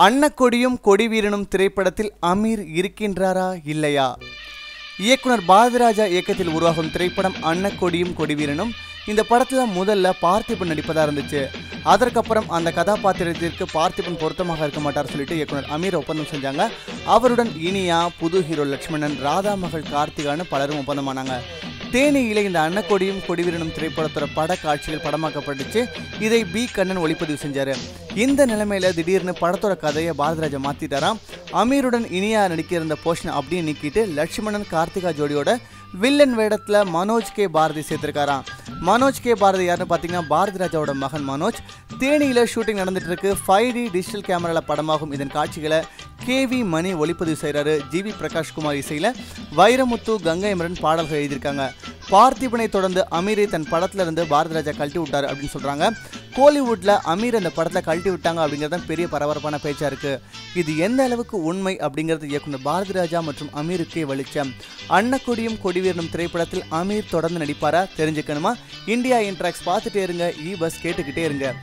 அன்னக்கொடியும் கொடிவீரனும் திரைப்படத்தில் அமீர் இருக்கின்றாரா இல்லையா? இயக்குனர் பாரதிராஜா இயக்கத்தில் உருவாகும் திரைப்படம் அன்னக்கொடியும் கொடிவீரனும். இந்த படத்தில் முதல்ல பார்த்திபன் நடிப்பதாக இருந்துச்சு. அதற்கப்புறம் அந்த கதாபாத்திரத்திற்கு பார்த்திபன் பொருத்தமாக இருக்க மாட்டார் சொல்லிட்டு இயக்குனர் அமீர் ஒப்பந்தம் செஞ்சாங்க. அவருடன் இனியா, புது ஹீரோ லட்சுமணன், ராதா மகள் கார்த்திகான்னு பலரும் ஒப்பந்தமானாங்க. தேனியில இந்த அன்னக்கொடியும் கொடிவீரனும் திரைப்படத்தோட பட காட்சிகள் படமாக்கப்பட்டுச்சு. இதை பி கண்ணன் ஒளிப்பதிவு செஞ்சாரு. இந்த நிலைமையில திடீர்னு படத்தோட கதையை பாரதிராஜா மாத்திட்டாராம். அமீருடன் இனியா நடிக்க இருந்த போர்ஷன் அப்படியே நீக்கிட்டு லட்சுமணன் கார்த்திகா ஜோடியோட வில்லன் வேடத்துல மனோஜ் கே பாரதி சேர்த்திருக்காராம். மனோஜ் கே பாரதி யாருன்னு பார்த்தீங்கன்னா பாரதிராஜாவோட மகன் மனோஜ். தேனியில ஷூட்டிங் நடந்துட்டு இருக்கு. 5D டிஜிட்டல் கேமரால படமாகும் இதன் காட்சிகளை கேவி மணி ஒளிப்பதிவு செய்கிறாரு. ஜிவி பிரகாஷ்குமார் இசையில் வைரமுத்து, கங்கை அமரன் பாடல்கள் எழுதியிருக்காங்க. பார்த்திபனை தொடர்ந்து அமீரை தன் படத்துல இருந்து பாரதிராஜா கழட்டி விட்டார் அப்படின்னு சொல்றாங்க. கோலிவுட்ல அமீர் அந்த படத்துல கழட்டி விட்டாங்க அப்படிங்கிறது பெரிய பரபரப்பான பேச்சா இருக்கு. இது எந்த அளவுக்கு உண்மை அப்படிங்கிறது இயக்குனர் பாரதிராஜா மற்றும் அமீருக்கே வெளிச்சம். அன்னக்கொடியும் கொடிவீரனும் திரைப்படத்தில் அமீர் தொடர்ந்து நடிப்பாரா? தெரிஞ்சுக்கணுமா? இந்தியா இன்ட்ராக்ஸ் பார்த்துட்டே இருங்க. இ பஸ் கேட்டுக்கிட்டே இருங்க.